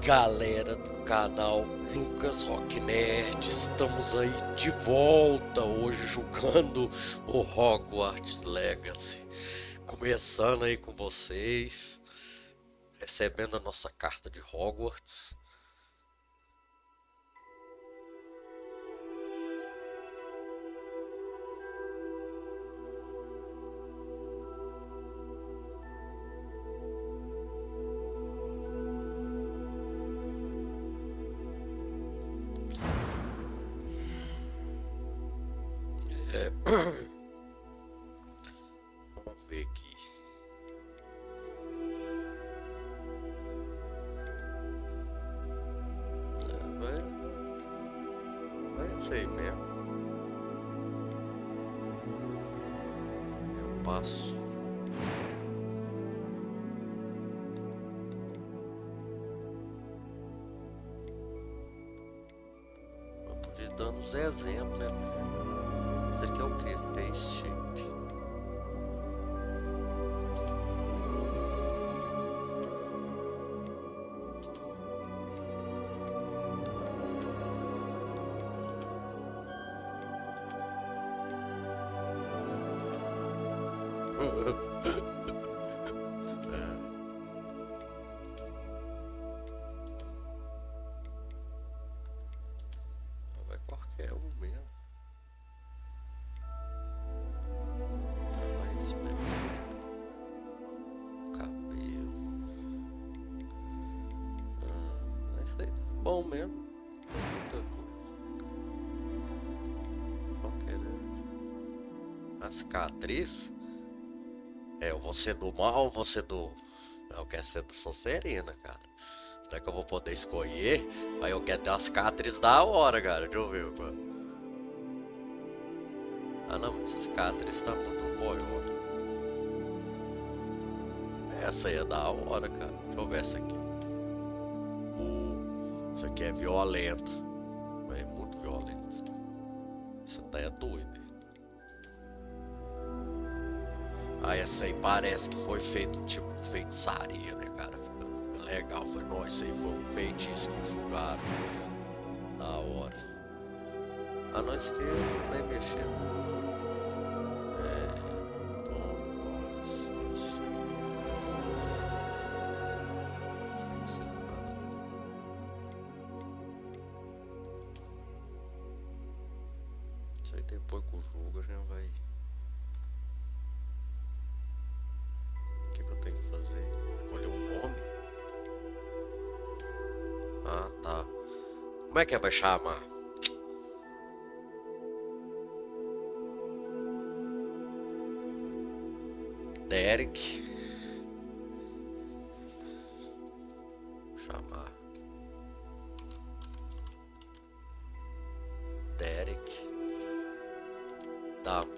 Galera do canal Lucas Rock Nerd, estamos aí de volta hoje jogando o Hogwarts Legacy. Começando aí com vocês, recebendo a nossa carta de Hogwarts. Vamos ver aqui. Vai ser aí mesmo. Eu passo. Eu podia dar uns exemplos, né? Isso aqui é o que? Face shape. Vai qualquer um mesmo. Cabelo. Esse aí tá bom mesmo. Muita coisa. Só querendo. A cicatriz. Eu vou ser do mal, vou ser do. Eu quero ser do Sonserina, cara. Será que eu vou poder escolher? Aí eu quero ter uma cicatriz da hora, cara. Deixa eu ver agora. Ah não, essa cicatriz tá muito boa. Essa aí é da hora, cara. Deixa eu ver essa aqui. Isso aqui é violenta. É muito violenta. Isso até é doido. Ah, essa aí parece que foi feito tipo de feitiçaria, né, cara? Fica legal. Foi, nossa, isso aí foi um feitiço que julgaram. Da hora. Ah, não, isso aqui vai mexer. Isso aí depois que o jogo a gente vai. O que eu tenho que fazer? Escolher um nome? Ah, tá. Como é que vai chamar? Derek. Vou chamar Derek da Amor.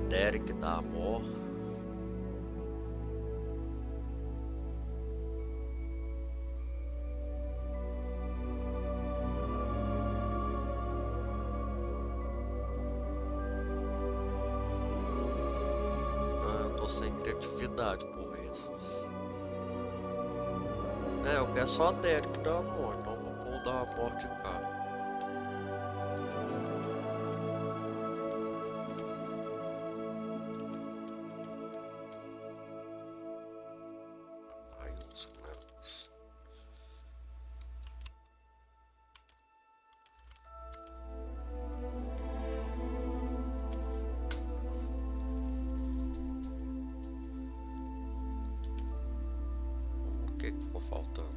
Derek da Amor. Eu tô sem criatividade por isso. Eu quero só Derek da Amor, então vou pôr o da Amor de cá. O que ficou faltando?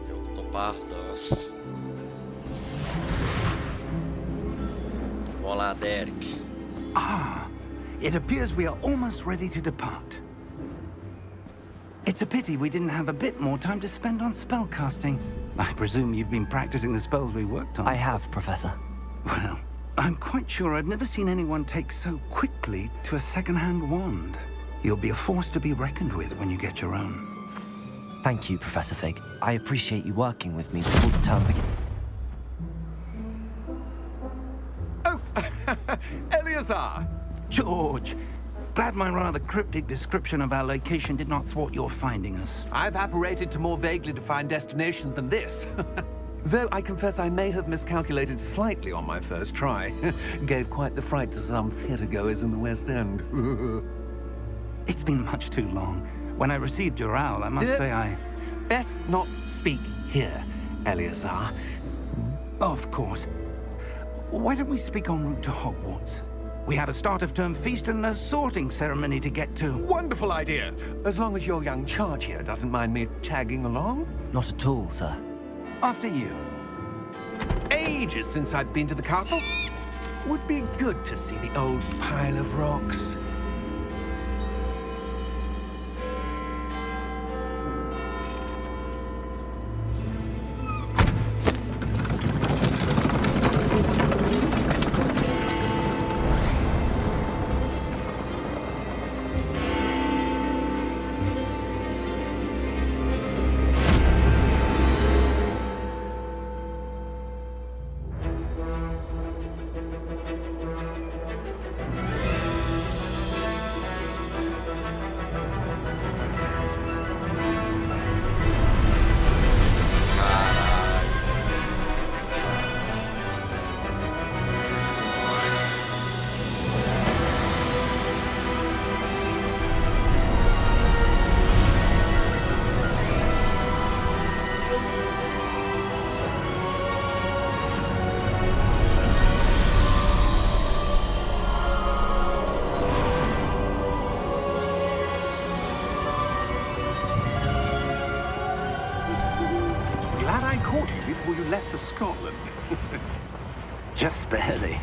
Eu tô pardando. Vamos lá, Derek. Ah, it appears we are almost ready to depart. It's a pity we didn't have a bit more time to spend on spellcasting. I presume you've been practicing the spells we worked on. I have, Professor. Well, I'm quite sure I've never seen anyone take so quickly to a second-hand wand. You'll be a force to be reckoned with when you get your own. Thank you, Professor Fig. I appreciate you working with me before the term begins. Oh, Eleazar! George, glad my rather cryptic description of our location did not thwart your finding us. I've apparated to more vaguely defined destinations than this. Though I confess I may have miscalculated slightly on my first try. Gave quite the fright to some theatergoers in the West End. It's been much too long. When I received your owl, I must say I... Best not speak here, Eleazar. Of course. Why don't we speak en route to Hogwarts? We have a start-of-term feast and a sorting ceremony to get to. Wonderful idea! As long as your young charge here doesn't mind me tagging along. Not at all, sir. After you. Ages since I'd been to the castle. Would be good to see the old pile of rocks. Before you left for Scotland. Just barely.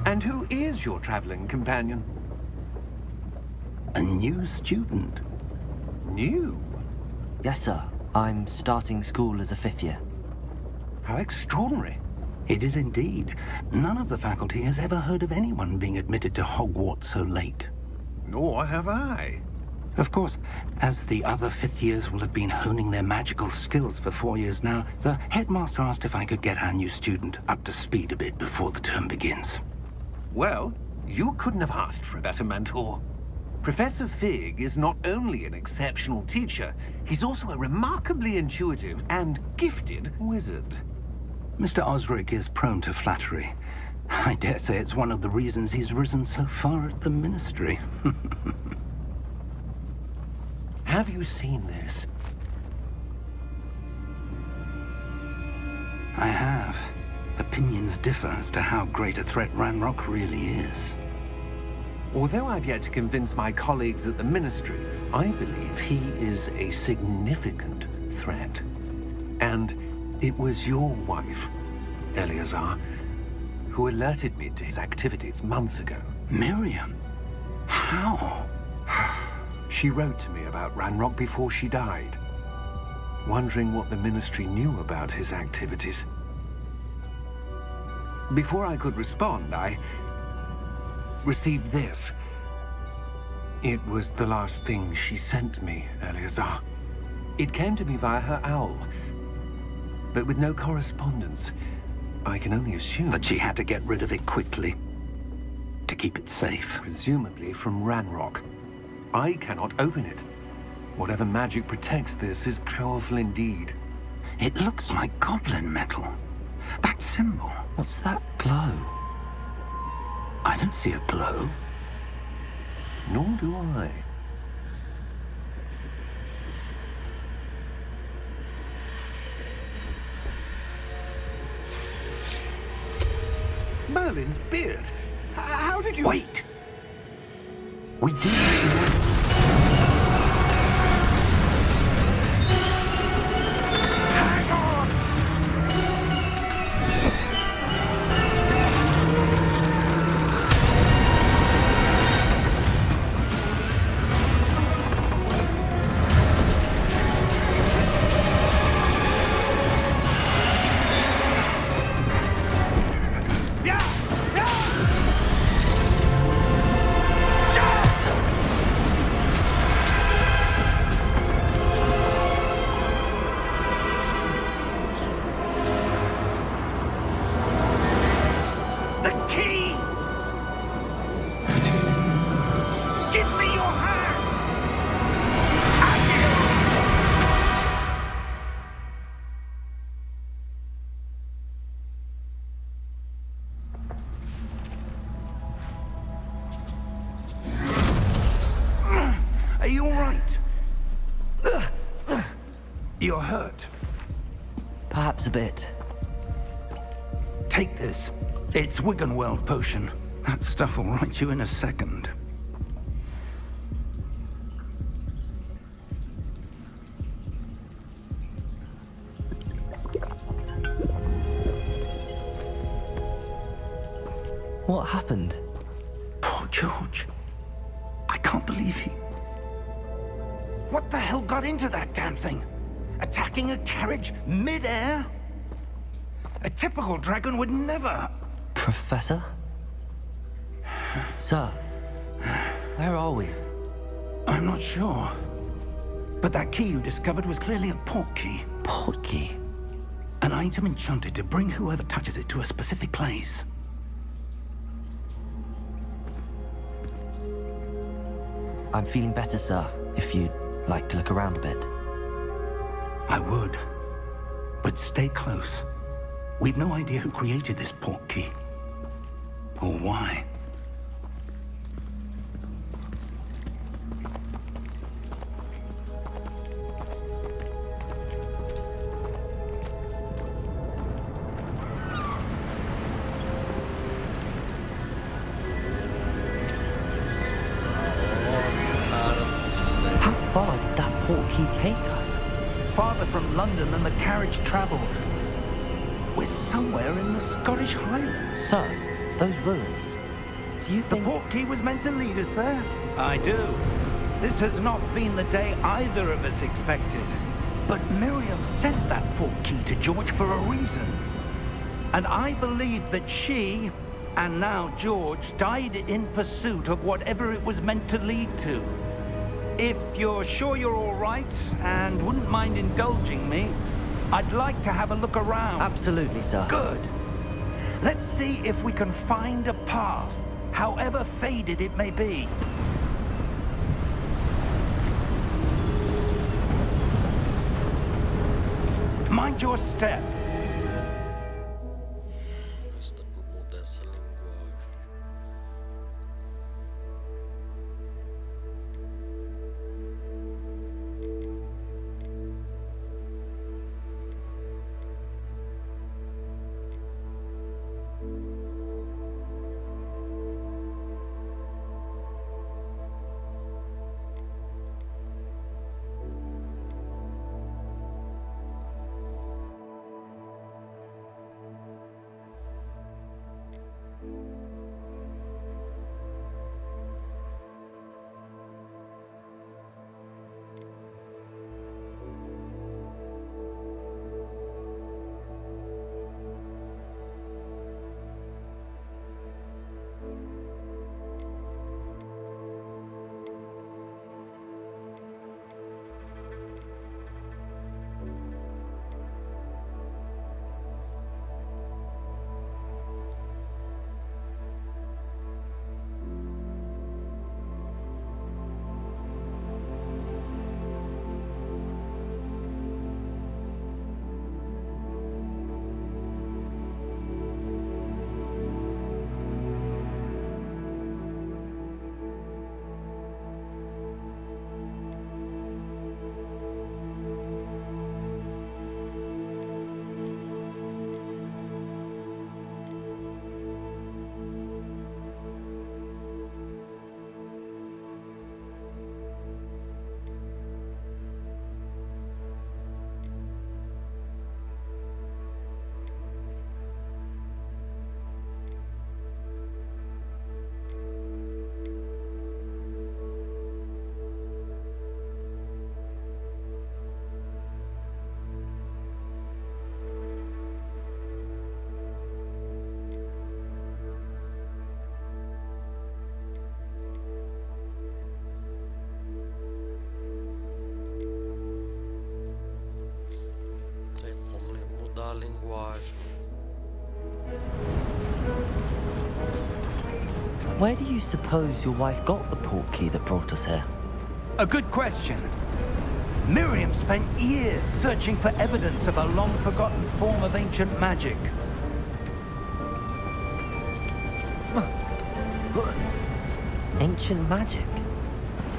And who is your traveling companion? A new student. New? Yes, sir. I'm starting school as a 5th year. How extraordinary. It is indeed. None of the faculty has ever heard of anyone being admitted to Hogwarts so late. Nor have I. Of course, as the other 5th years will have been honing their magical skills for 4 years now, the headmaster asked if I could get our new student up to speed a bit before the term begins. Well, you couldn't have asked for a better mentor. Professor Fig is not only an exceptional teacher, he's also a remarkably intuitive and gifted wizard. Mr. Osric is prone to flattery. I dare say it's one of the reasons he's risen so far at the Ministry. Have you seen this? I have. Opinions differ as to how great a threat Ranrock really is. Although I've yet to convince my colleagues at the Ministry, I believe he is a significant threat. And it was your wife, Eleazar, who alerted me to his activities months ago. Miriam? How? She wrote to me about Ranrock before she died, wondering what the Ministry knew about his activities. Before I could respond, I received this. It was the last thing she sent me, Eleazar. It came to me via her owl, but with no correspondence. I can only assume that she had to get rid of it quickly, to keep it safe. Presumably from Ranrock. I cannot open it. Whatever magic protects this is powerful indeed. It looks like goblin metal. That symbol. What's that glow? I don't see a glow. Nor do I. Merlin's beard. How did you... Wait! We do... Hang on! You're hurt. Perhaps a bit. Take this. It's Wiggenweld potion. That stuff will right you in a second. What happened? Poor George. I can't believe he... What the hell got into that damn thing? Attacking a carriage mid-air? A typical dragon would never... Professor? Sir, where are we? I'm not sure. But that key you discovered was clearly a port key. Port key? An item enchanted to bring whoever touches it to a specific place. I'm feeling better, sir, if you'd like to look around a bit. I would. But stay close. We've no idea who created this port key. Or why. How far did that port key take us? Farther from London than the carriage traveled. We're somewhere in the Scottish Highlands. Sir, those ruins. Do you The think... port key was meant to lead us there? I do. This has not been the day either of us expected. But Miriam sent that port key to George for a reason. And I believe that she, and now George, died in pursuit of whatever it was meant to lead to. If you're sure you're all right, and wouldn't mind indulging me, I'd like to have a look around. Absolutely, sir. Good. Let's see if we can find a path, however faded it may be. Mind your step. Está por mudar essa linguagem. A linguagem. Where do you suppose your wife got the port key that brought us here? A good question. Miriam spent years searching for evidence of a long-forgotten form of ancient magic. Ancient magic?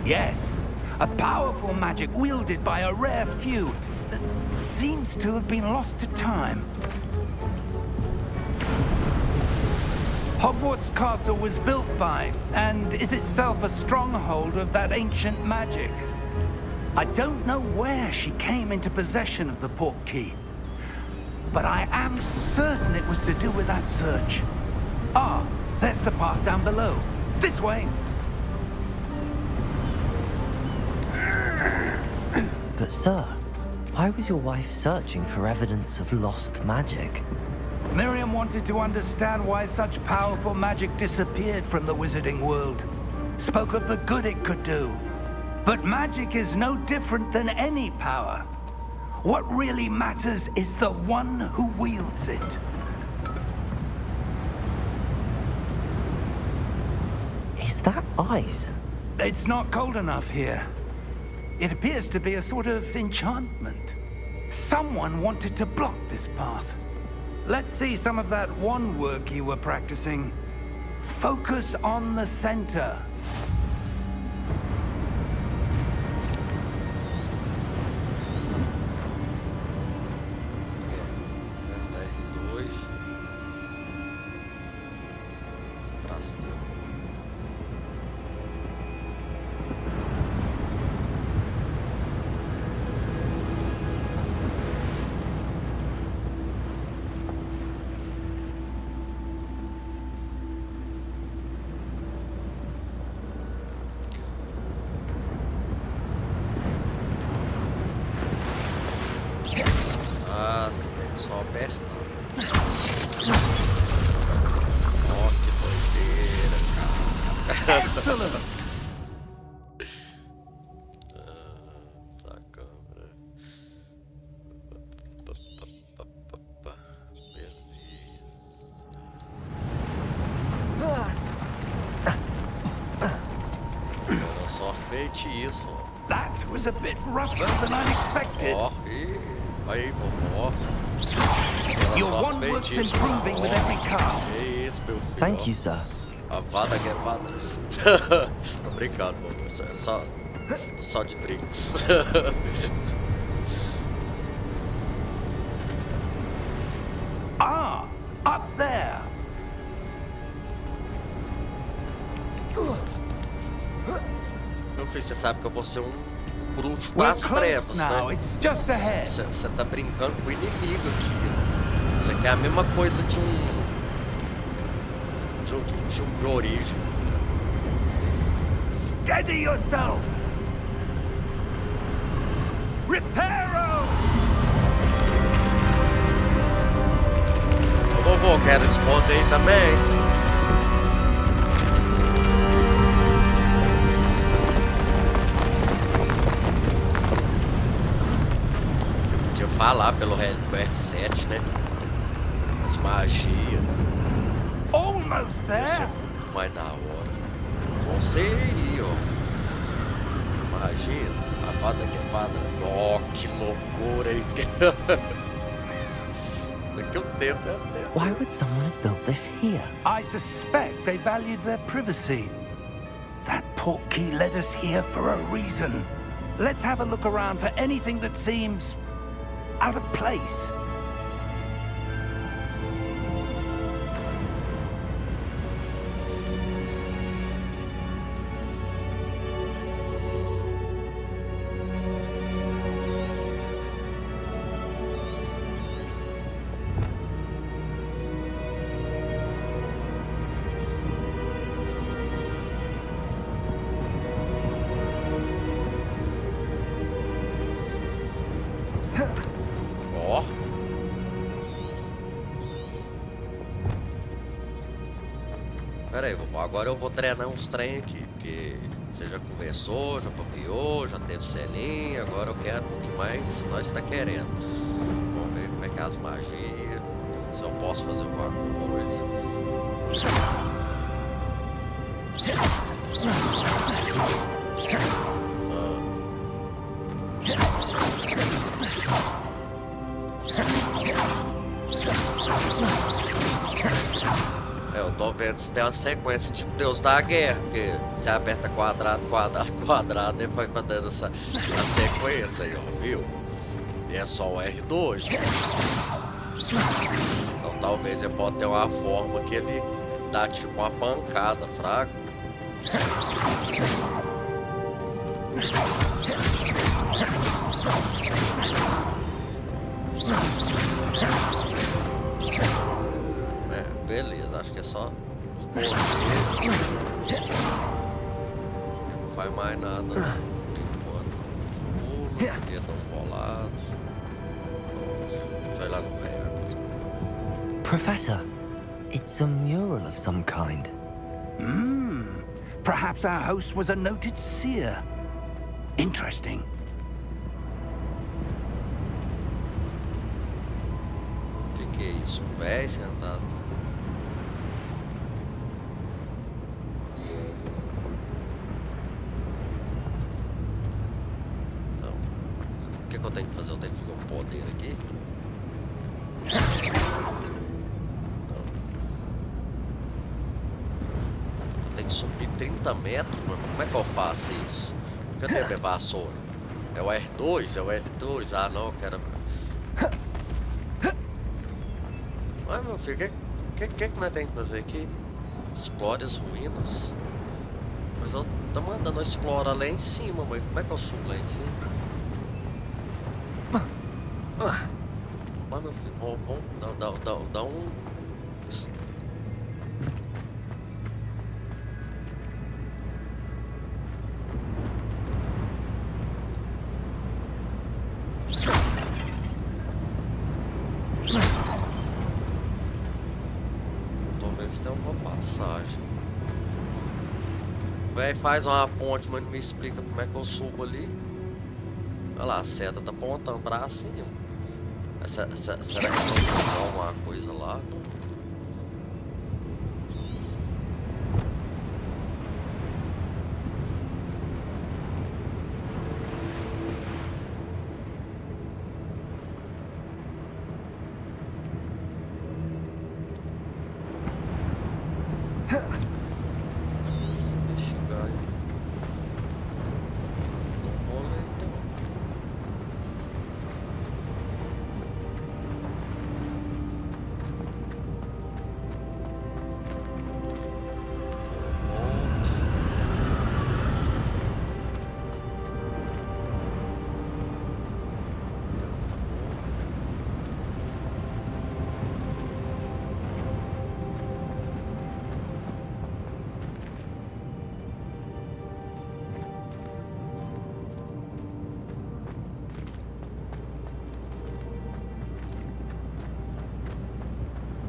Yes, a powerful magic wielded by a rare few. that seems to have been lost to time. Hogwart's castle was built by, and is itself a stronghold of that ancient magic. I don't know where she came into possession of the portkey, but I am certain it was to do with that search. Ah, there's the path down below. This way. But sir, why was your wife searching for evidence of lost magic? Miriam wanted to understand why such powerful magic disappeared from the wizarding world. Spoke of the good it could do. But magic is no different than any power. What really matters is the one who wields it. Is that ice? It's not cold enough here. It appears to be a sort of enchantment. Someone wanted to block this path. Let's see some of that wand work you were practicing. Focus on the center. Aperta R2. Pra cima. Ah, você tem que só apertar. Ó, que doideira, cara. Excellent! Essa câmera. Beleza. Era somente isso, ó. That was a bit rougher than I'd expected. Ó, e aí, vovó. Your wand work's improving with every cast. É isso, meu filho. Thank ó. you, sir. A vada que é vada. Tô brincando, vovó. Isso é só de brinks. Ah, up there. Meu filho, você sabe que eu vou ser um bruxo We're das close trevas, now. né? It's just ahead. Você tá brincando com o inimigo aqui, ó. Isso aqui é a mesma coisa de um filme de origem. Steady yourself. Reparo. Ô, vovô, quero esconder aí também. Podia falar pelo R7, né? As magias. Almost Ia ser there. muito mais da hora. Com você aí, ó. Imagina, a fada que é fada. Ó, que loucura, hein? Daqui a um tempo, Why would someone have built this here? I suspect they valued their privacy. That portkey led us here for a reason. Let's have a look around for anything that seems out of place. Ó. Pera aí, vovó, agora eu vou treinar uns trem aqui, porque você já conversou, já papeou, já teve selinho, agora eu quero o que mais nós tá querendo. Vamos ver como é que é as magias, se eu posso fazer alguma coisa. Eu tô vendo se tem uma sequência tipo Deus da Guerra, porque você aperta quadrado, quadrado, quadrado, e vai dando essa sequência aí, ó, viu? E é só o R2. Então talvez ele pode ter uma forma que ele dá tipo uma pancada, fraca. É, beleza, acho que é só não faz mais nada por enquanto. Pula, dedo bolado. Vai lá no pé. Professor, it's a mural of some kind. Perhaps our host was a noted seer. Interesting. Que é isso? Um velho sentado. Então, o que eu tenho que fazer? Eu tenho que jogar um poder aqui. Eu tenho que subir 30 metros, mano. Como é que eu faço isso? Cadê minha vassoura? É o R2? É o R2? Ah, não, eu quero... Ai, meu filho, o que nós temos que fazer aqui? Explore as ruínas. Mas eu tô mandando eu explorar lá em cima, mas como é que eu subo lá em cima? Vai, meu filho, vamos, dá um... Talvez tenha uma passagem. O velho faz uma ponte, mas não me explica como é que eu subo ali. Olha lá, a seta tá apontando pra cima. Será que eu vou alguma coisa lá? Não.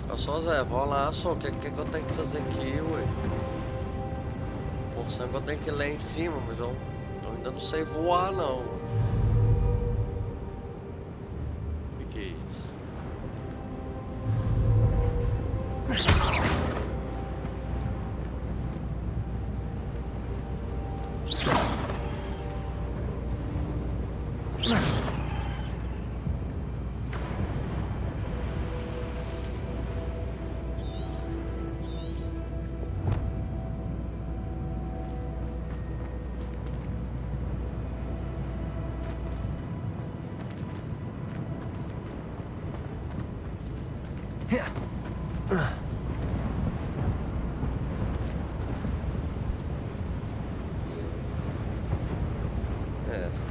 Eu só Zé, vou lá só, o que eu tenho que fazer aqui, ué? Moção que eu tenho que ir lá em cima, mas eu ainda não sei voar não. O que é isso?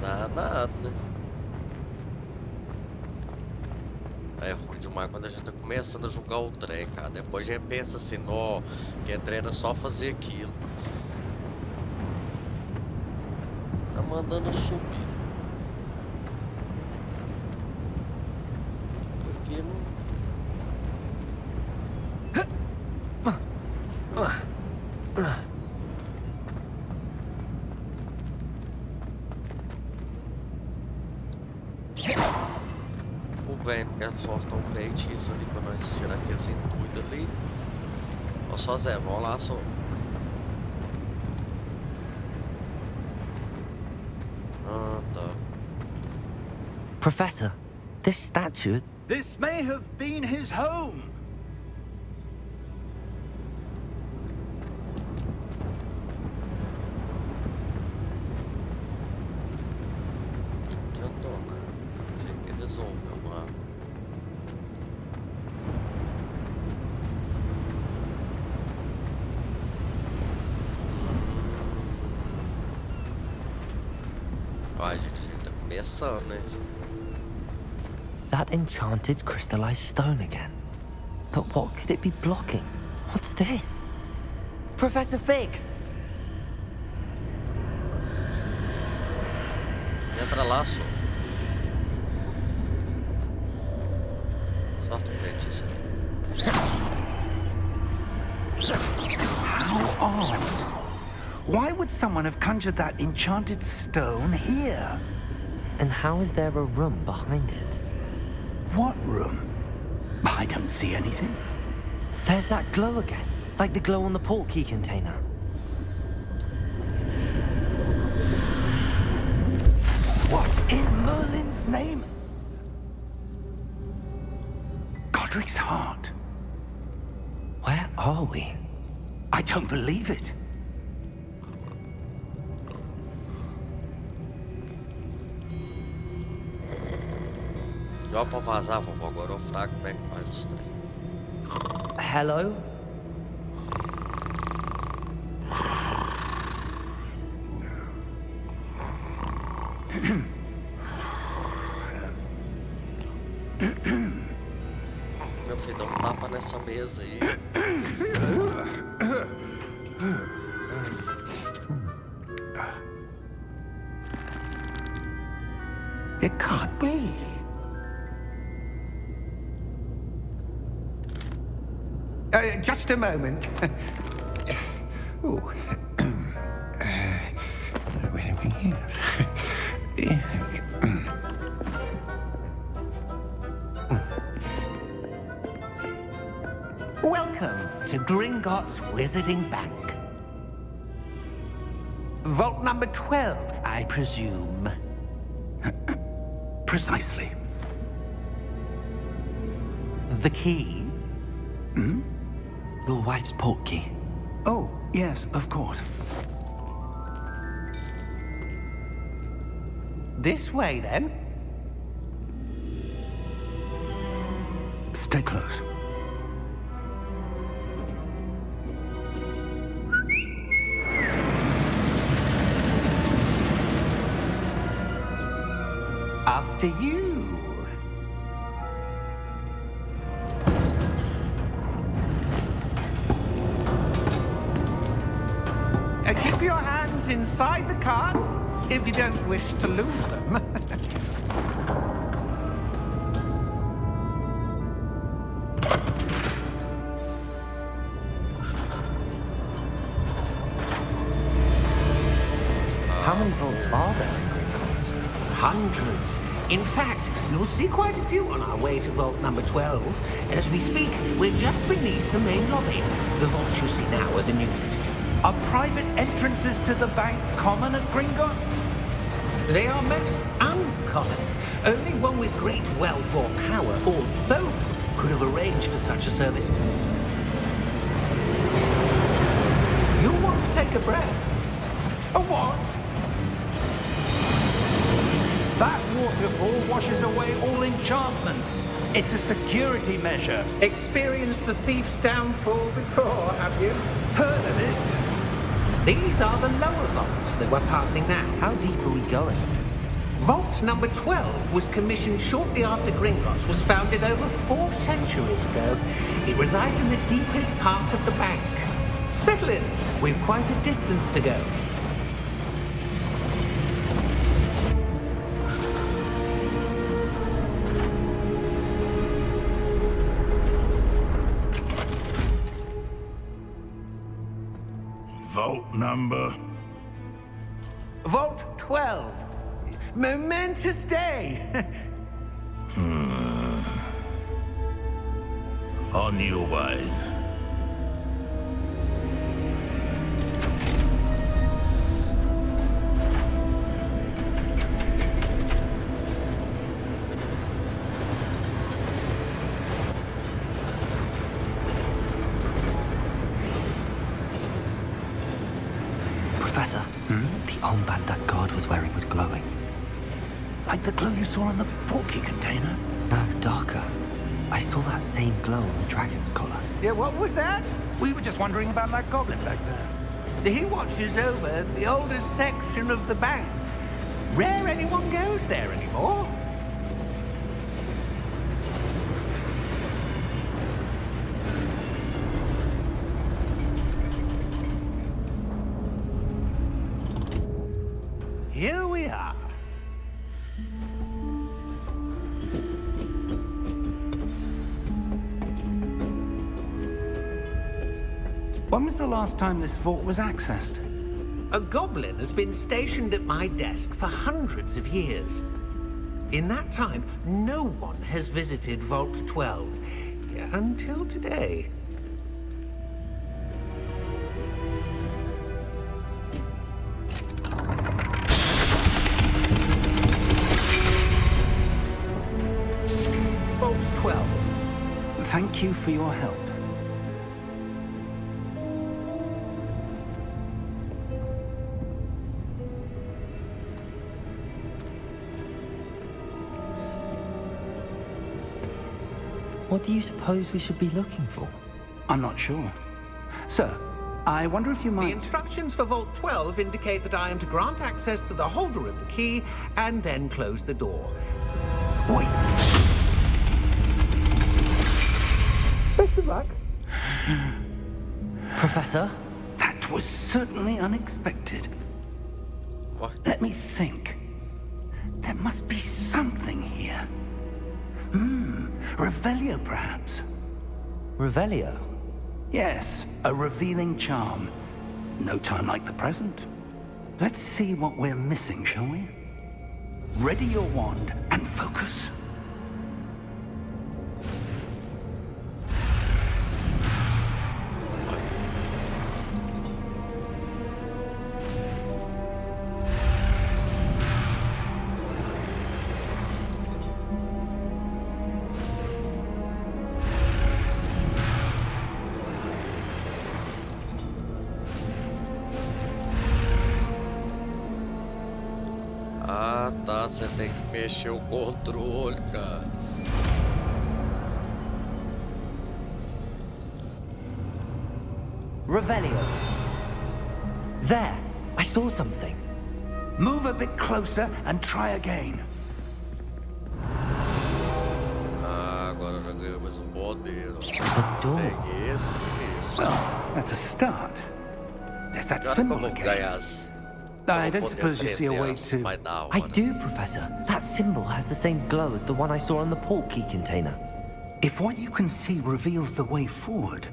Danado, né? É ruim demais quando a gente tá começando a jogar o trem, cara. Depois a gente pensa assim, ó, que é treino só fazer aquilo. Tá mandando eu subir. Aqui não... O velho quer soltar um feitiço ali pra nós tirar aqueles entulhos ali. Ó, só Zé, vamos lá, só. Ah, tá. Professor, this statue... This may have been his home. Adiantou, né? Achei que ele cabeça, né? That enchanted crystallized stone again. But what could it be blocking? What's this? Professor Fig! Entra lá, só. Sorte um feitiço ali. How odd. Why would someone have conjured that enchanted stone here? And how is there a room behind it? What room? I don't see anything. There's that glow again, like the glow on the portkey container. What in Merlin's name? Godric's heart. Where are we? I don't believe it. Dá pra vazar, vovó. Agora o fraco, como é que faz os trem? Hello? Meu filho, dá um tapa nessa mesa aí. It can't be. Just a moment. Oh. Welcome to Gringotts Wizarding Bank. Vault number 12, I presume. Precisely. The key? Hmm? Your wife's portkey. Oh, yes, of course. This way, then. Stay close. After you. Keep your hands inside the cart if you don't wish to lose them. How many vaults are there in Gringotts? Hundreds. In fact, you'll see quite a few on our way to vault number 12. As we speak, we're just beneath the main lobby. The vaults you see now are the newest. Are private entrances to the bank common at Gringotts? They are most uncommon. Only one with great wealth or power, or both, could have arranged for such a service. You'll want to take a breath. A what? That waterfall washes away all enchantments. It's a security measure. Experienced the thief's downfall before, have you? Heard of it? These are the lower vaults that we're passing now. How deep are we going? Vault number 12 was commissioned shortly after Gringotts was founded over 4 centuries ago. It resides in the deepest part of the bank. Settle in. We've quite a distance to go. Vault number? Vault 12. Momentous day. On your way. Professor, the armband that guard was wearing was glowing. Like the glow you saw on the portkey container? No, darker. I saw that same glow on the dragon's collar. Yeah, what was that? We were just wondering about that goblin back there. He watches over the oldest section of the bank. Rare anyone goes there anymore. Here we are. When was the last time this vault was accessed? A goblin has been stationed at my desk for hundreds of years. In that time, no one has visited Vault 12 until today. Vault 12. Thank you for your help. What do you suppose we should be looking for? I'm not sure. Sir, I wonder if you The might... instructions for Vault 12 indicate that I am to grant access to the holder of the key and then close the door. Wait! Best of luck. Professor? That was certainly unexpected. What? Let me think. There must be something here. Revelio, perhaps? Revelio? Yes, a revealing charm. No time like the present. Let's see what we're missing, shall we? Ready your wand and focus. Ah, tá. Você tem que mexer o controle, cara. Revelio. There! I saw something. Move a bit closer and try again. Ah, agora eu já ganhei mais um poder. a door. Peguei esse, isso. Well, that's a start. There's that Agora symbol como again. ganhar as... I don't suppose you see a way to... Vai dar I hora. do, Professor. That symbol has the same glow as the one I saw on the port key container. If what you can see reveals the way forward,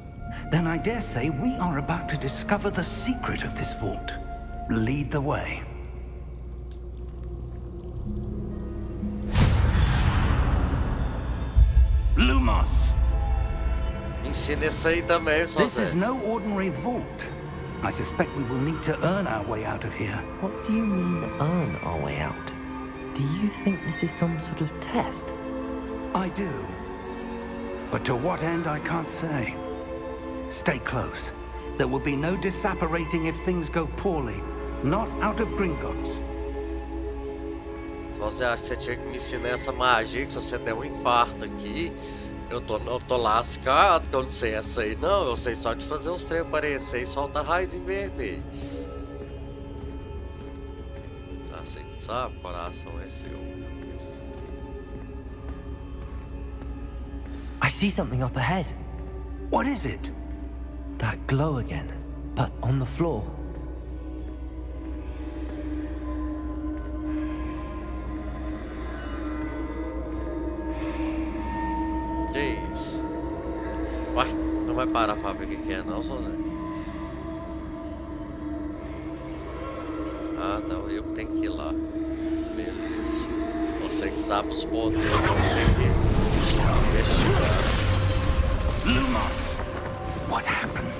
then I dare say we are about to discover the secret of this vault. Lead the way. Lumos! Me ensina esse aí também, só This is Zé. no ordinary vault. I suspect we will need to earn our way out of here. What do you mean, earn our way out? Do you think this is some sort of test? I do. But to what end, I can't say. Stay close. There will be no disapparating if things go poorly. Not out of Gringotts. Só Zé, acho que você tinha que me ensinar essa magia, que se você der um infarto aqui, eu tô lascado, que eu não sei essa aí não, eu sei só de fazer os trem aparecer e soltar raiz em vermelho. Ah, você que sabe, coração é seu. I see something up ahead. What is it? That glow again, but on the floor. Que isso? Uai, não vai parar pra ver o que é não, só Zé? Ah, não, eu que tenho que ir lá. Beleza. Você que sabe os poderes, vamos ter que investigar. Lumos! What happened?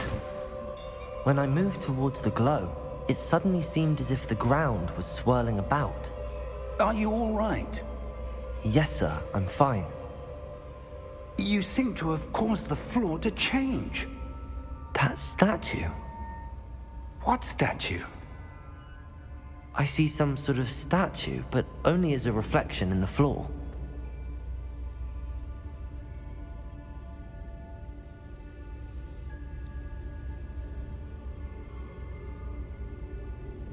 When I moved towards the glow, it suddenly seemed as if the ground was swirling about. Are you all right? Yes, sir, I'm fine. You seem to have caused the floor to change. That statue. What statue? I see some sort of statue, but only as a reflection in the floor.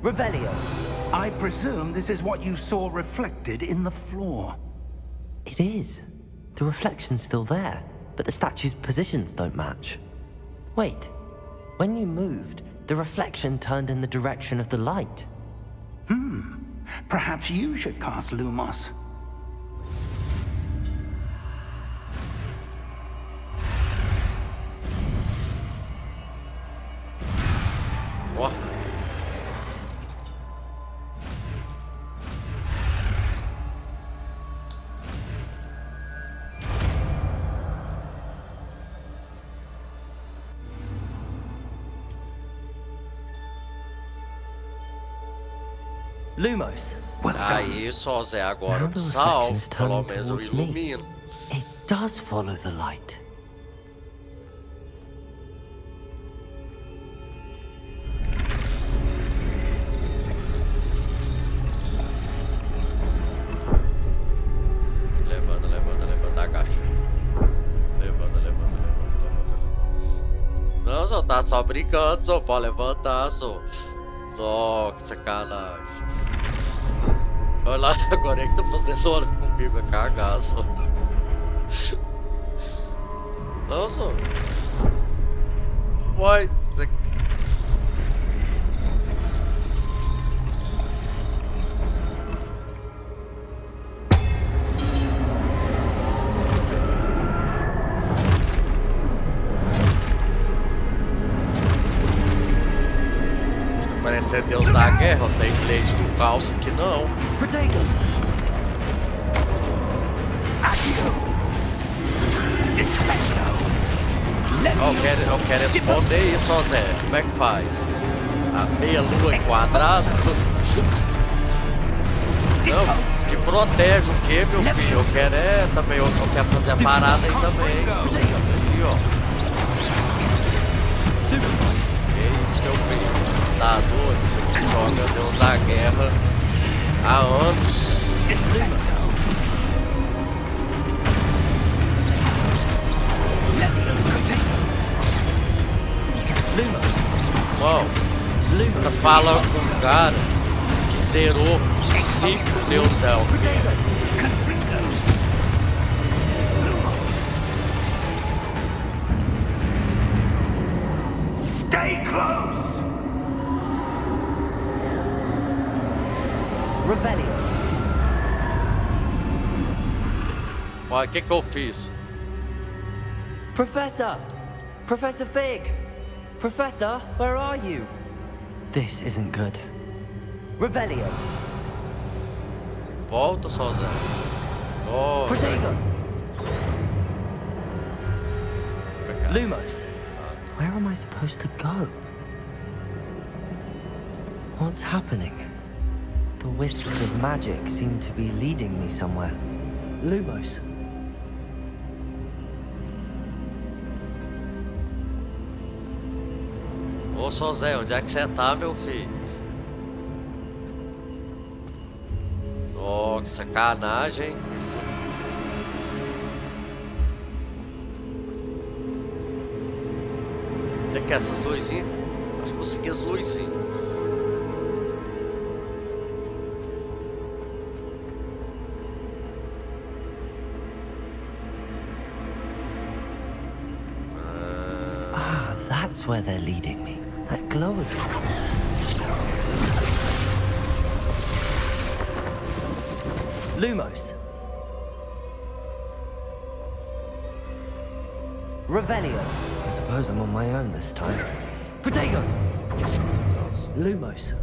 Revelio. I presume this is what you saw reflected in the floor. It is. The reflection's still there, but the statue's positions don't match. Wait, when you moved, the reflection turned in the direction of the light. Perhaps you should cast Lumos. Ó. Lumos. Well done. Aí, só Zé, agora Now eu the te salvo. reflection's Pelo turning menos eu towards me. ilumino. It does follow the light. Levanta, levanta, levanta, agacha. Levanta, levanta, levanta, levanta, levanta. Não, só tá só brincando, só pode levantar, só. Nossa, que sacanagem. Olha lá, agora é que tá fazendo hora comigo, é cagaço. Não, só. Uai, você... Parece Deus da guerra, não tem blade do caos aqui não. Protego! Eu quero responder isso, ó Zé. Como é que faz? A meia lua em quadrado? Não, que protege o que, meu filho? Eu quero também, eu quero fazer a parada aí também. Aqui, ó. É isso que eu fiz. Tá doido, isso aqui joga Deus da guerra há anos. Bom, você tá falando com um cara que zerou 5 Deus da Alquimia. Stay close! Revelio. Olha, o que eu fiz? Professor! Professor Fig! Professor, where are you? This isn't good. Revelio. Volta só, Zé. Oh, Protego! Zé. Lumos. Ah, tá. Where am I supposed to go? What's happening? The wisps of magic seem to be leading me somewhere. Lumos. Ô, só Zé, onde é que você tá, meu filho? Oh, que sacanagem. Isso. O que é essas luzinhas? Acho que consegui as luzinhas. That's where they're leading me. That glow again. Lumos. Revelio. I suppose I'm on my own this time. Protego. Lumos.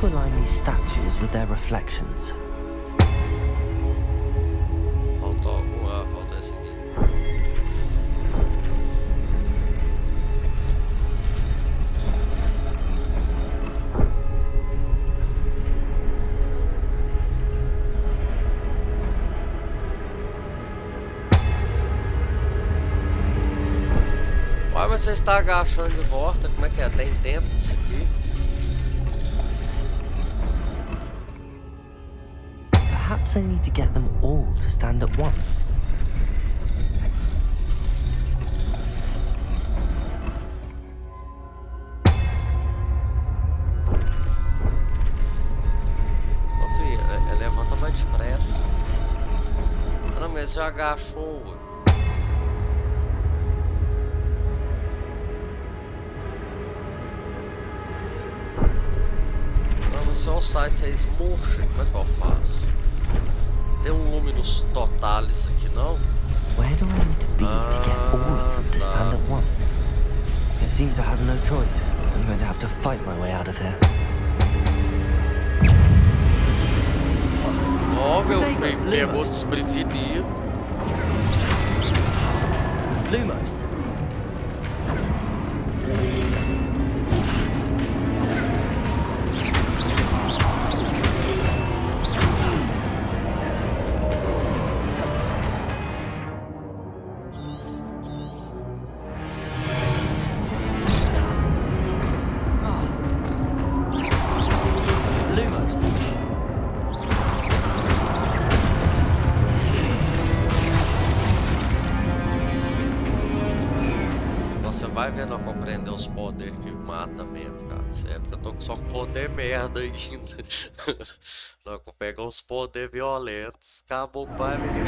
To align these statues with their reflections. Falta esse aqui. mas você está agachando de volta? Como é que é? Tem tempo isso aqui? Perhaps I need to get them all to stand at once. Ô filho, levanta mais depressa. Ah, não, mas já agachou, ué. Não, mas se eu alçar isso aí esmurcha, como é que eu faço? Tem luminous totalis aqui, não? Where do I need to be to get all of them to stand at once? It seems I have no choice. I'm going to have to fight my way out of here. Ó, meu filho, pegou desprevenido. Lumos. Você vai vendo a compreender os poderes que mata mesmo, cara. Sério, porque eu tô só com poder merda ainda. Não, eu pego uns poderes violentos. Acabou o pai, menino.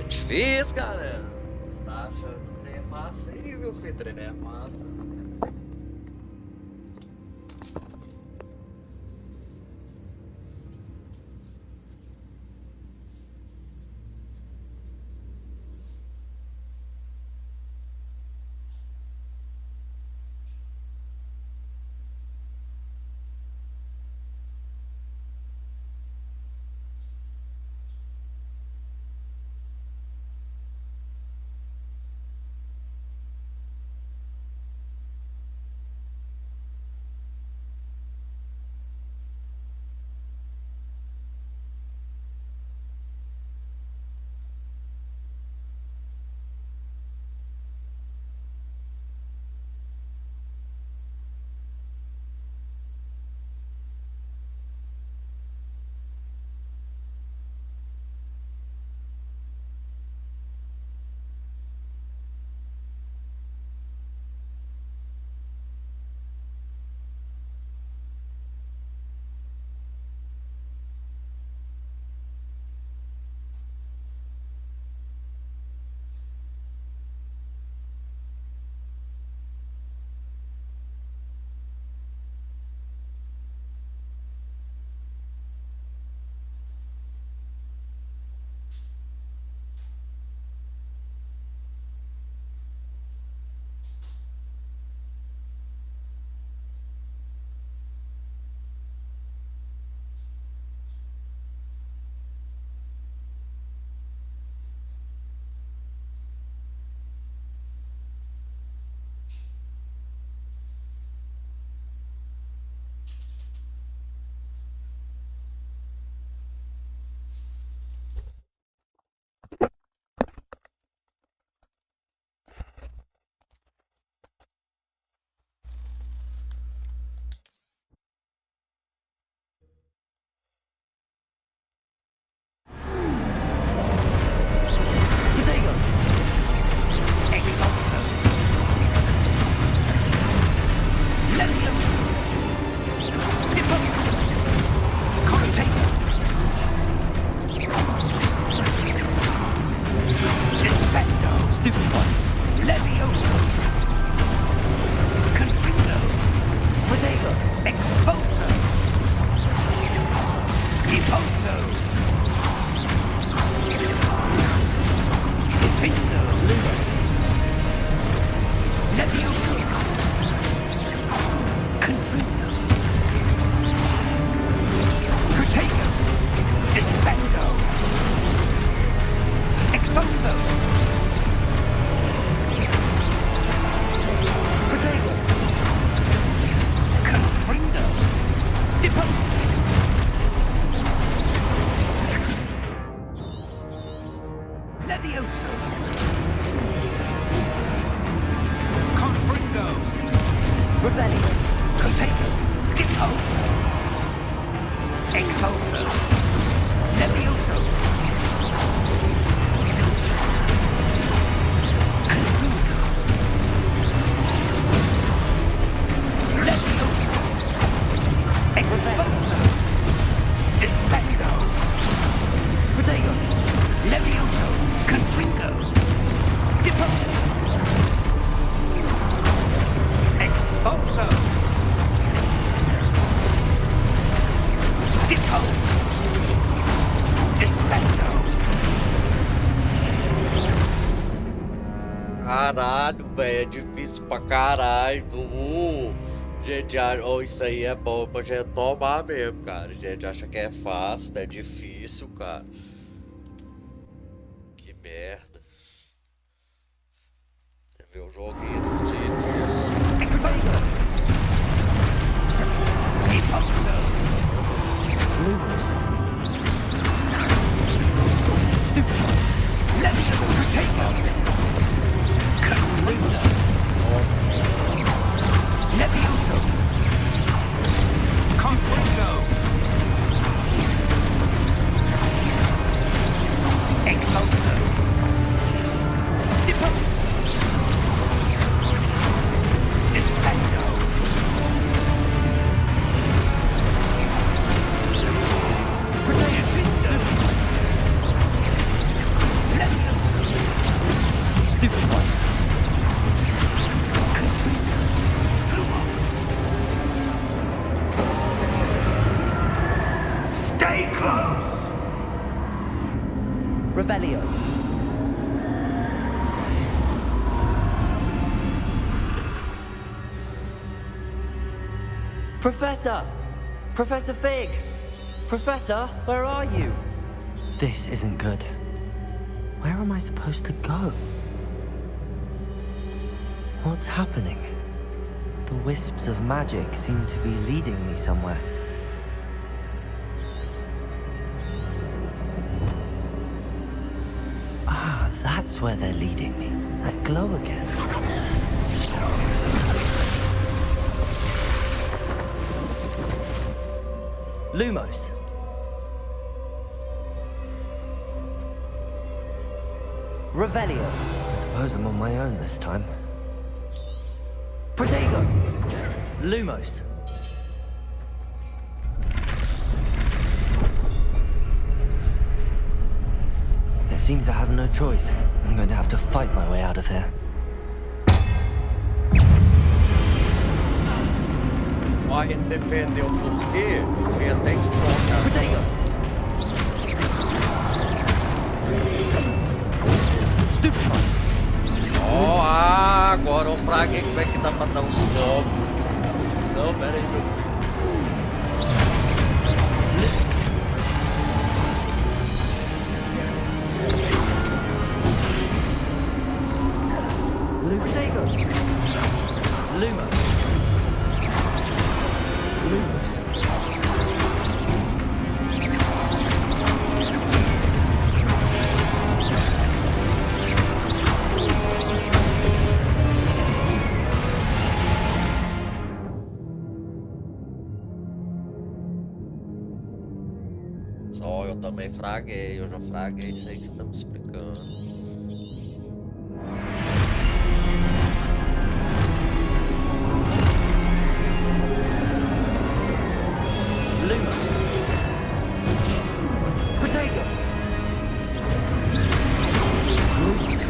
Difícil, galera. Você tá achando que é fácil aí, meu filho? Treinar é fácil. Revelio. Contago. Impulso. Expulso. Levioso. Confugo. Levioso. Expulso. Descendo. Protego. Levioso. Confugo. Deposo. Expulso. Deposo. Descendo. Caralho, velho, é difícil pra caralho. Gente, isso aí é bom pra gente tomar mesmo, cara. A gente acha que é fácil, é difícil, cara. Que merda. Quer ver o joguinho esse dia disso? Expulso. Deposo. Lumos. Stupid. Levioso. Protego. Confugo. Levioso. Confugo. Expulso. Deposo. Descendo. Protego. Levioso. Stupid one. Stay close! Revelio. Professor! Professor Fig! Professor, where are you? This isn't good. Where am I supposed to go? What's happening? The wisps of magic seem to be leading me somewhere. Ah, that's where they're leading me. That glow again. Lumos. Revelio. I suppose I'm on my own this time. Protego. Lumos. It seems I have no choice. I'm going to have to fight my way out of here. Ó, entendeu por quê? Eu fui até explicar. Protego. Stupid. Ó, agora eu fraguei como é que dá pra dar uns golpes. Não, pera aí, meu filho. Protego. Lumos. Lumos. Só eu também fraguei, eu já fraguei isso aí que você tá me explicando. Lumos. Protego. Lumos.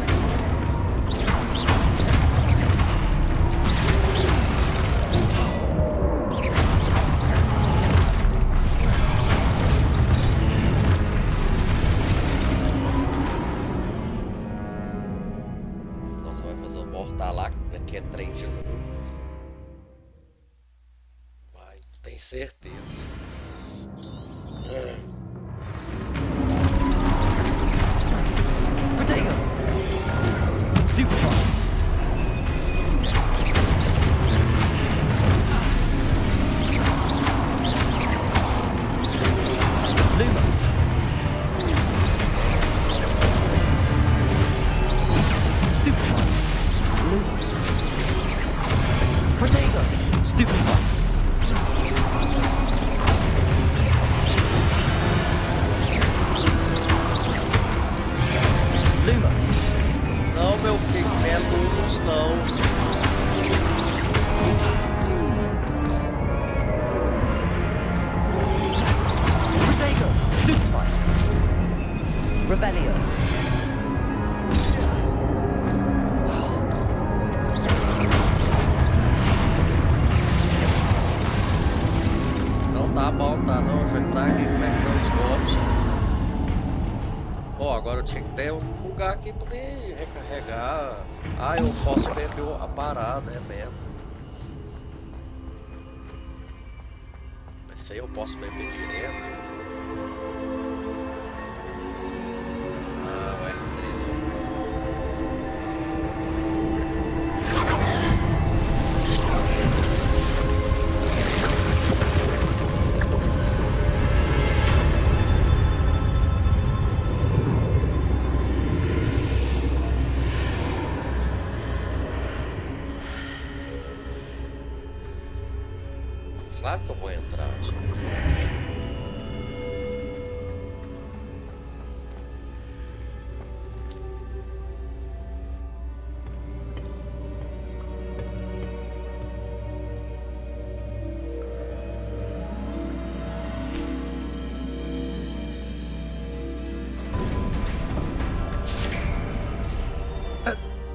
Nossa, vai fazer o mortal lá, daqui é trem de novo. Vai, tem certeza. Protego. Stupid. Lumos. Stupid. Lumos. Protego. bom, tá não, já fraguei como é que estão os golpes. Ó, agora eu tinha que ter um lugar aqui pra me recarregar. Ah, eu posso beber a parada, é mesmo. Esse aí eu posso beber direto. Ah, o R3 Claro que eu vou entrar.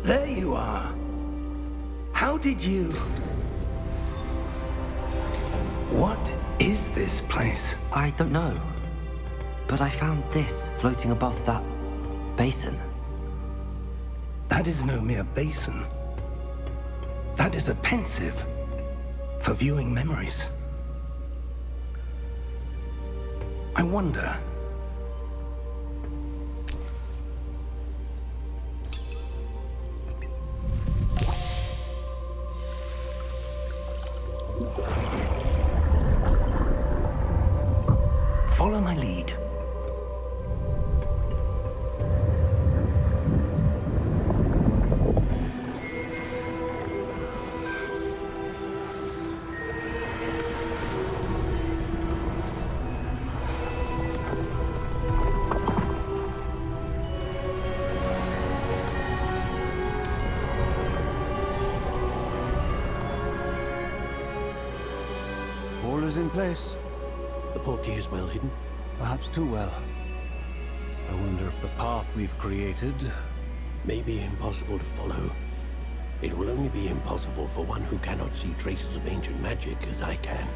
There you are. How did you... What is this place? I don't know. But I found this floating above that basin. That is no mere basin. That is a pensive for viewing memories. I wonder... Follow my lead. All is in place. The portkey is well hidden. Perhaps too well. I wonder if the path we've created... May be impossible to follow. It will only be impossible for one who cannot see traces of ancient magic as I can.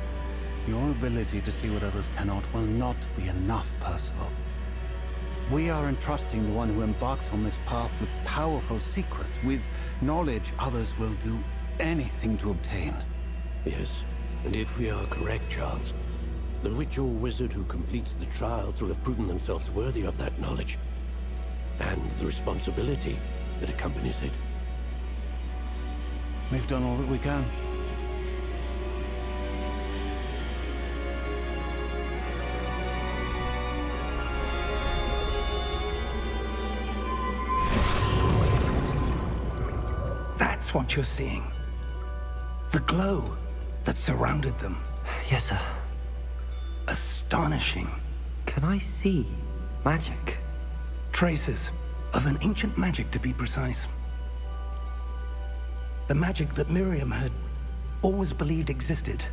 Your ability to see what others cannot will not be enough, Percival. We are entrusting the one who embarks on this path with powerful secrets, with knowledge others will do anything to obtain. Yes, and if we are correct, Charles, the witch or wizard who completes the trials will have proven themselves worthy of that knowledge, and the responsibility that accompanies it. We've done all that we can. That's what you're seeing. The glow that surrounded them. Yes, sir. Astonishing. Can I see magic? Traces of an ancient magic, to be precise. The magic that Miriam had always believed existed,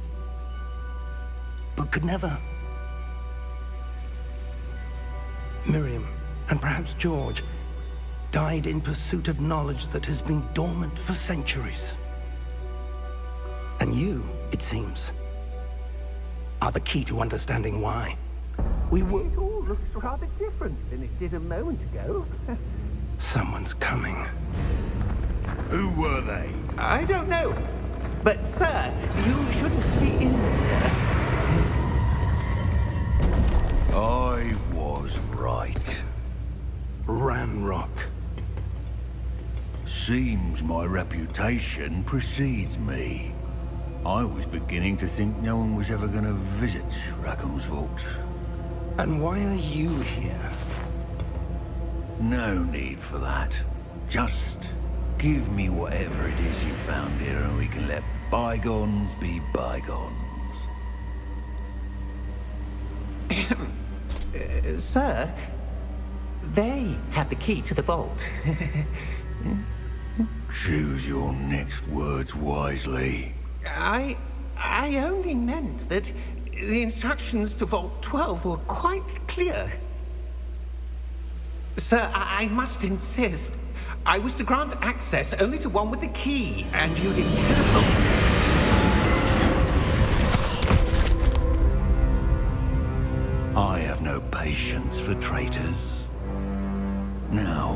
but could never. Miriam, and perhaps George, died in pursuit of knowledge that has been dormant for centuries. And you, it seems, are the key to understanding why. We were... It all looks rather different than it did a moment ago. Someone's coming. Who were they? I don't know. But, sir, you shouldn't be in here. I was right. Ranrock. Seems my reputation precedes me. I was beginning to think no one was ever gonna visit Rackham's vault. And why are you here? No need for that. Just give me whatever it is you found here and we can let bygones be bygones. Sir, they have the key to the vault. Choose your next words wisely. I only meant that the instructions to Vault 12 were quite clear. Sir, I must insist. I was to grant access only to one with the key, and you didn't have... traitors. Now,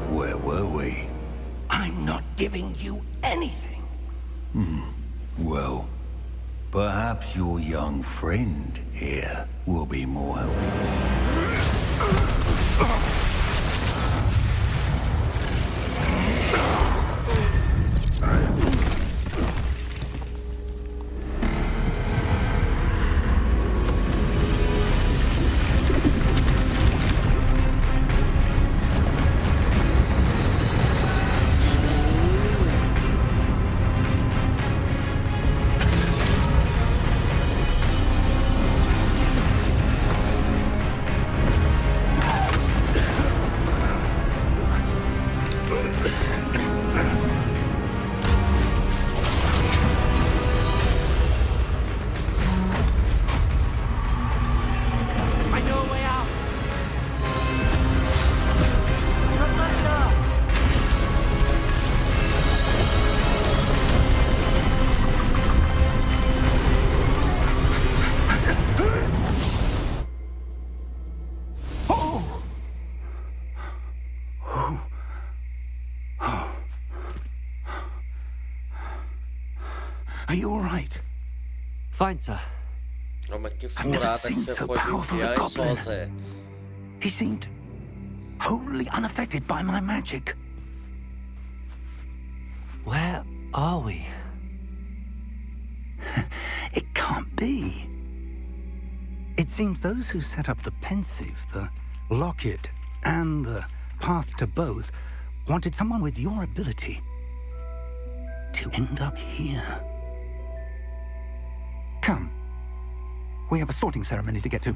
where were we? I'm not giving you anything. Well, perhaps your young friend here will be more helpful. Are you all right? Fine, sir. Oh, mas que I've never furada que seen você so foi me powerful enfiar a aí só, goblin. Zé. He seemed wholly unaffected by my magic. Where are we? It can't be. It seems those who set up the pensive, the locket, and the path to both wanted someone with your ability to end up here. Come. We have a sorting ceremony to get to.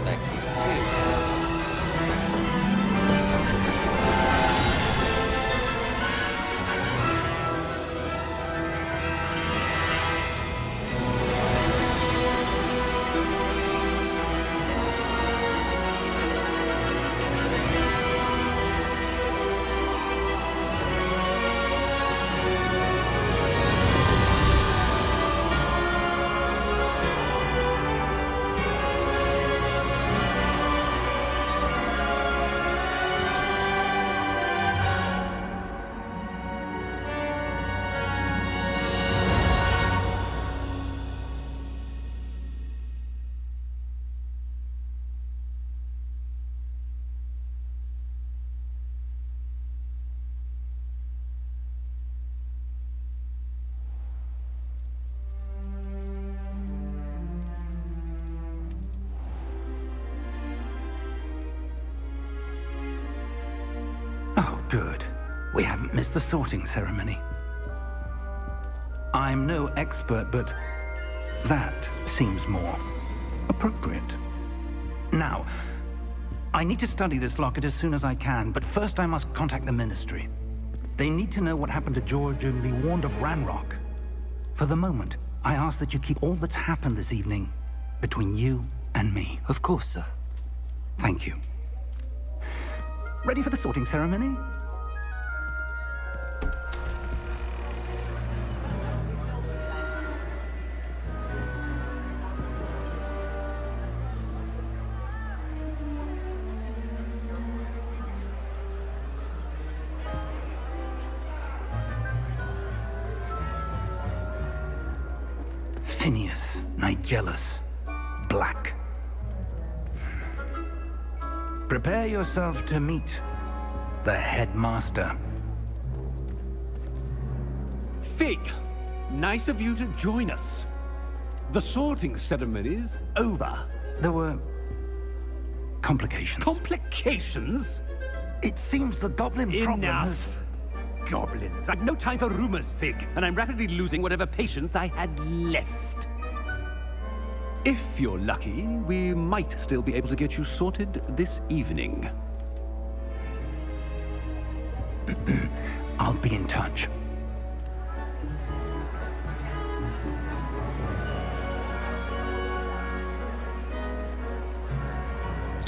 Até que enfim. Oh, good. We haven't missed the sorting ceremony. I'm no expert, but that seems more appropriate. Now, I need to study this locket as soon as I can, but first I must contact the Ministry. They need to know what happened to George and be warned of Ranrock. For the moment, I ask that you keep all that's happened this evening between you and me. Of course, sir. Thank you. Ready for the sorting ceremony? Phineas, Nigellus, Black. Prepare yourself to meet the headmaster. Fig, nice of you to join us. The sorting ceremony's over. There were complications. Complications? It seems the goblin problem has... Enough. Goblins. I've no time for rumors, Fig, and I'm rapidly losing whatever patience I had left. If you're lucky, we might still be able to get you sorted this evening. I'll be in touch.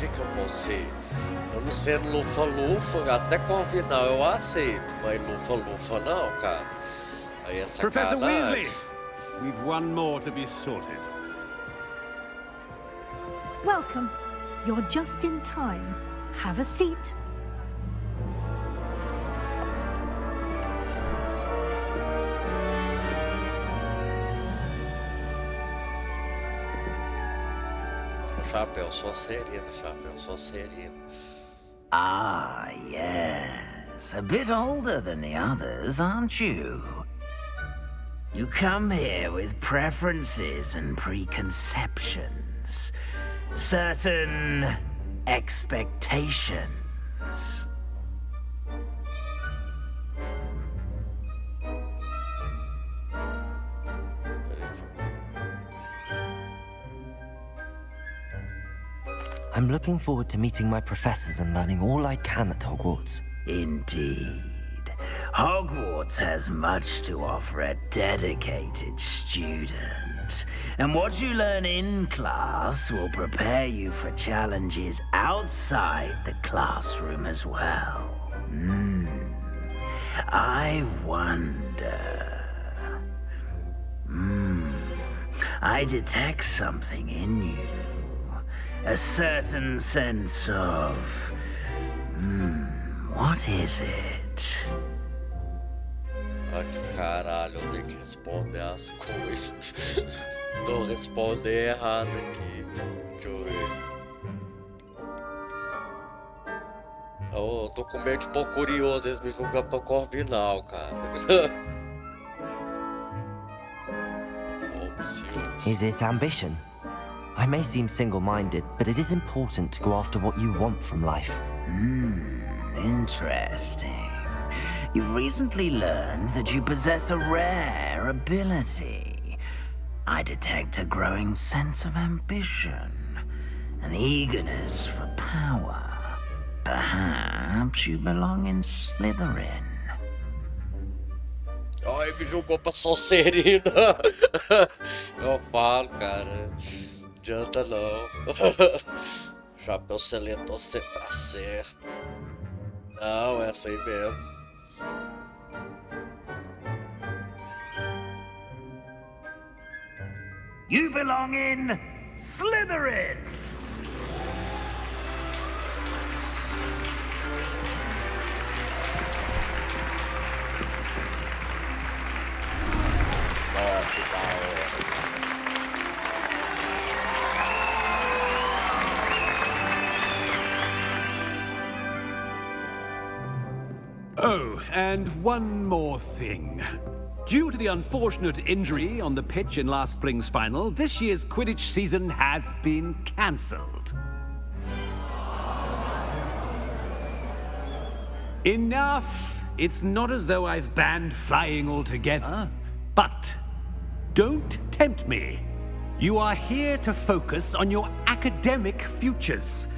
O significa você? Eu não sendo lufa-lufa, até Corvinal eu aceito, mas lufa-lufa não, cara. Aí é Professor sacanagem. Weasley, we've one more to be sorted. Welcome. You're just in time. Have a seat. Chapéu Sonserino, Chapéu Sonserino. Ah, yes. A bit older than the others, aren't you? You come here with preferences and preconceptions. Certain expectations. I'm looking forward to meeting my professors and learning all I can at Hogwarts. Indeed. Hogwarts has much to offer a dedicated student. And what you learn in class will prepare you for challenges outside the classroom as well. I wonder... I detect something in you. A certain sense of... what is it? Ai, que caralho, eu tenho que responder as coisas. Tô respondendo errado aqui. Deixa eu ver. Eu tô com medo de pôr curioso, eles me julgam pra Corvinal, cara. Is it ambition? I may seem single-minded, but it is important to go after what you want from life. Interesting. You've recently learned that you possess a rare ability. I detect a growing sense of ambition, an eagerness for power. Perhaps you belong in Slytherin. Ai, me jogou pra Sonserina. Eu falo, cara. Não adianta não. Chapéu seletor sempre acerta. Não, é essa aí mesmo. You belong in Slytherin! Oh, que da hora. Oh, and one more thing. Due to the unfortunate injury on the pitch in last spring's final, this year's Quidditch season has been cancelled. Enough! It's not as though I've banned flying altogether, but don't tempt me. You are here to focus on your academic futures.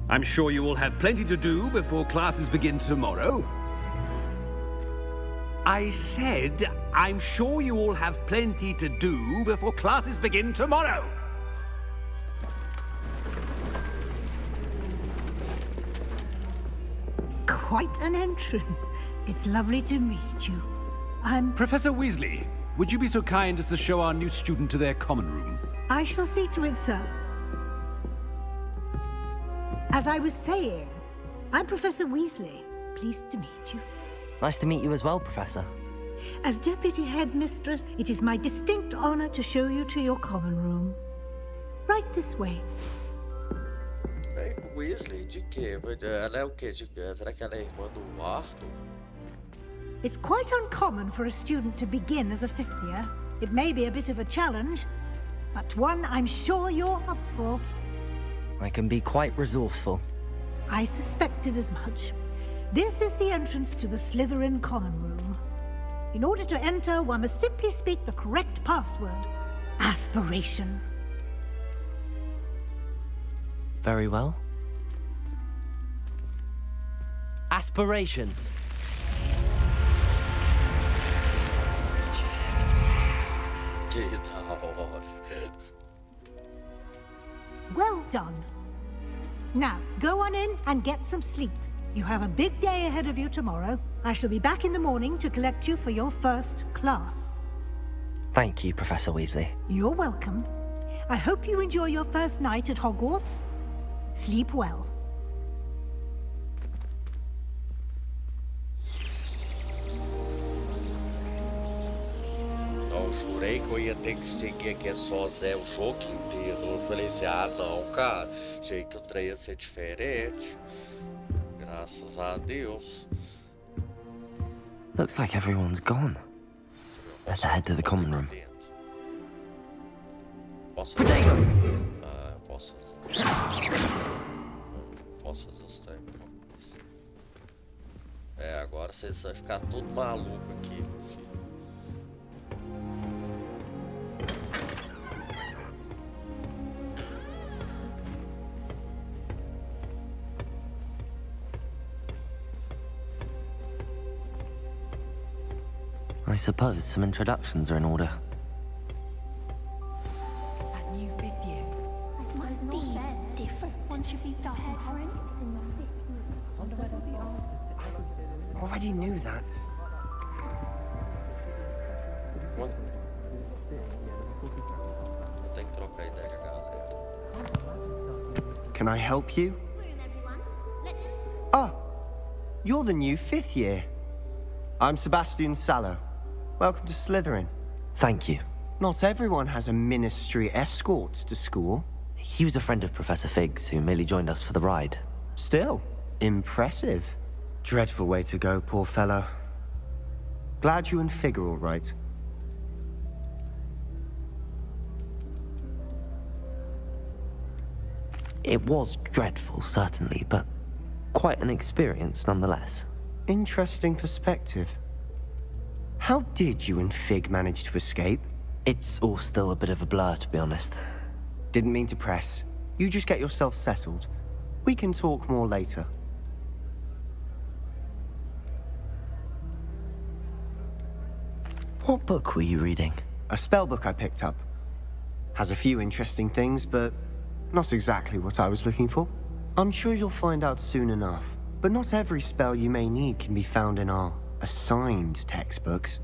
I'm sure you will have plenty to do before classes begin tomorrow. I said, I'm sure you all have plenty to do before classes begin tomorrow. Quite an entrance. It's lovely to meet you. I'm... Professor Weasley, would you be so kind as to show our new student to their common room? I shall see to it, sir. As I was saying, I'm Professor Weasley. Pleased to meet you. Nice to meet you as well, Professor. As Deputy Headmistress, it is my distinct honor to show you to your common room. Right this way. Weasley de quê? Ela é o quê? Será que ela é irmã do Arthur? It's quite uncommon for a student to begin as a fifth year. It may be a bit of a challenge, but one I'm sure you're up for. I can be quite resourceful. I suspected as much. This is the entrance to the Slytherin common room. In order to enter, one must simply speak the correct password. Aspiration. Very well. Aspiration. Que da hora. Well done. Now, go on in and get some sleep. You have a big day ahead of you tomorrow. I shall be back in the morning to collect you for your first class. Thank you, Professor Weasley. You're welcome. I hope you enjoy your first night at Hogwarts. Sleep well. Eu jurei que eu ia ter que seguir aqui só Zé o jogo inteiro. Eu falei assim, ah não, cara, achei que o trem ia ser diferente. Graças a Deus. Looks like everyone's gone. Let's head to the common room. Potato! Ah, eu posso fazer os tempos. É, agora vocês vão ficar tudo maluco aqui, meu filho. I suppose some introductions are in order. That new fifth year. This must be different. One should be starting current in your fifth year. Already knew that. What? Eu tenho que trocar ideia com a galera. Can I help you? Ah, you're the new fifth year. I'm Sebastian Sallow. Welcome to Slytherin. Thank you. Not everyone has a ministry escort to school. He was a friend of Professor Fig's who merely joined us for the ride. Still, impressive. Dreadful way to go, poor fellow. Glad you and Fig are all right. It was dreadful, certainly, but quite an experience nonetheless. Interesting perspective. How did you and Fig manage to escape? It's all still a bit of a blur, to be honest. Didn't mean to press. You just get yourself settled. We can talk more later. What book were you reading? A spell book I picked up. Has a few interesting things, but not exactly what I was looking for. I'm sure you'll find out soon enough. But not every spell you may need can be found in our assigned textbooks.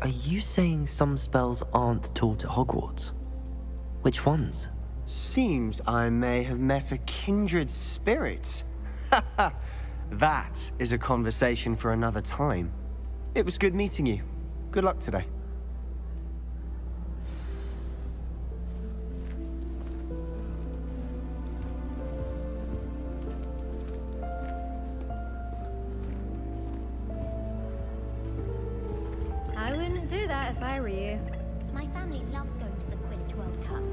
Are you saying some spells aren't taught at Hogwarts? Which ones? Seems I may have met a kindred spirit. That is a conversation for another time. It was good meeting you. Good luck today. I wouldn't do that if I were you. My family loves going to the Quidditch World Cup.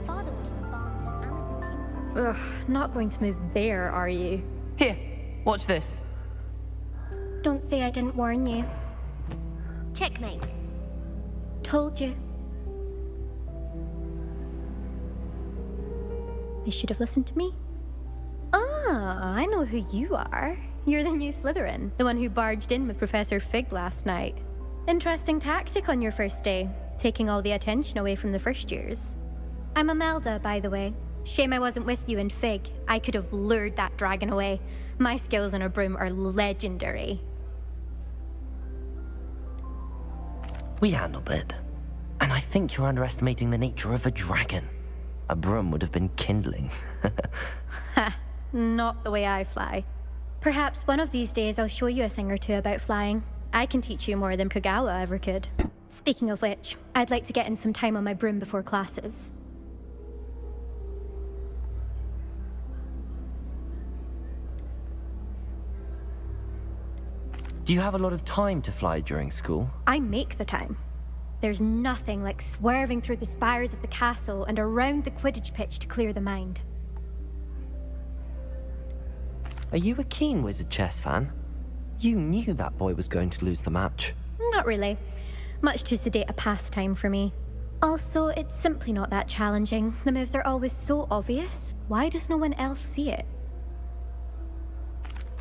Father was from Barnton and the team. Ugh, not going to move there, are you? Here, watch this. Don't say I didn't warn you. Checkmate. Told you. They should have listened to me. Ah, I know who you are. You're the new Slytherin, the one who barged in with Professor Fig last night. Interesting tactic on your first day, taking all the attention away from the first years. I'm Imelda, by the way. Shame I wasn't with you and Fig. I could have lured that dragon away. My skills on a broom are legendary. We handled it. And I think you're underestimating the nature of a dragon. A broom would have been kindling. Ha, not the way I fly. Perhaps one of these days I'll show you a thing or two about flying. I can teach you more than Kogawa ever could. Speaking of which, I'd like to get in some time on my broom before classes. Do you have a lot of time to fly during school? I make the time. There's nothing like swerving through the spires of the castle and around the Quidditch pitch to clear the mind. Are you a keen Wizard chess fan? You knew that boy was going to lose the match. Not really. Much too sedate a pastime for me. Also, it's simply not that challenging. The moves are always so obvious. Why does no one else see it?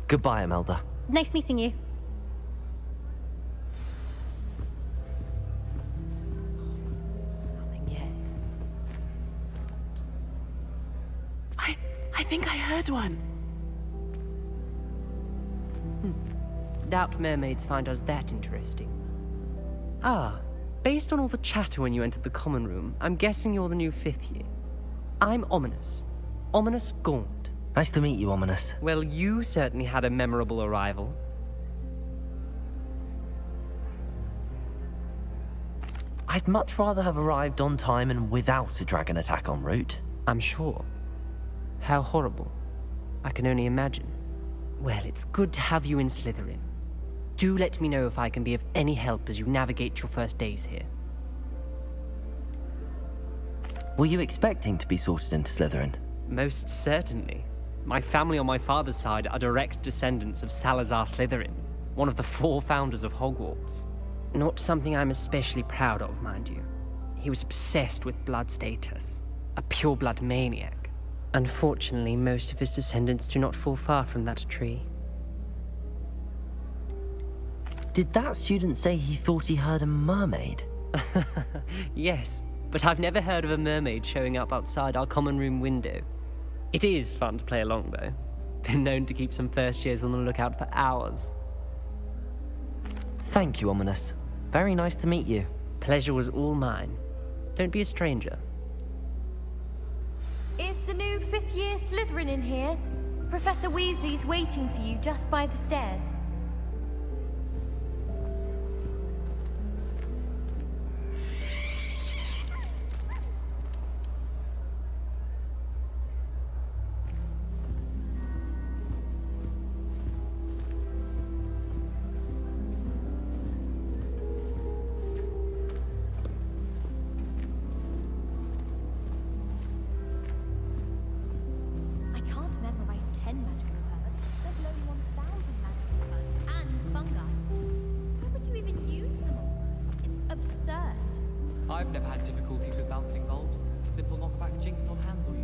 Goodbye, Imelda. Nice meeting you. red one. Doubt mermaids find us that interesting. Ah, based on all the chatter when you entered the common room, I'm guessing you're the new 5th year. I'm Ominous. Ominous Gaunt. Nice to meet you, Ominous. Well, you certainly had a memorable arrival. I'd much rather have arrived on time and without a dragon attack en route. I'm sure. How horrible. I can only imagine. Well, it's good to have you in Slytherin. Do let me know if I can be of any help as you navigate your first days here. Were you expecting to be sorted into Slytherin? Most certainly. My family on my father's side are direct descendants of Salazar Slytherin, one of the 4 founders of Hogwarts. Not something I'm especially proud of, mind you. He was obsessed with blood status, a pure-blood maniac. Unfortunately, most of his descendants do not fall far from that tree. Did that student say he thought he heard a mermaid? Yes, but I've never heard of a mermaid showing up outside our common room window. It is fun to play along, though. Been known to keep some first years on the lookout for hours. Thank you, Ominous. Very nice to meet you. Pleasure was all mine. Don't be a stranger. Is the new 5th year Slytherin in here? Professor Weasley's waiting for you just by the stairs. I've never had difficulties with bouncing bulbs. Simple knockback jinx on hands or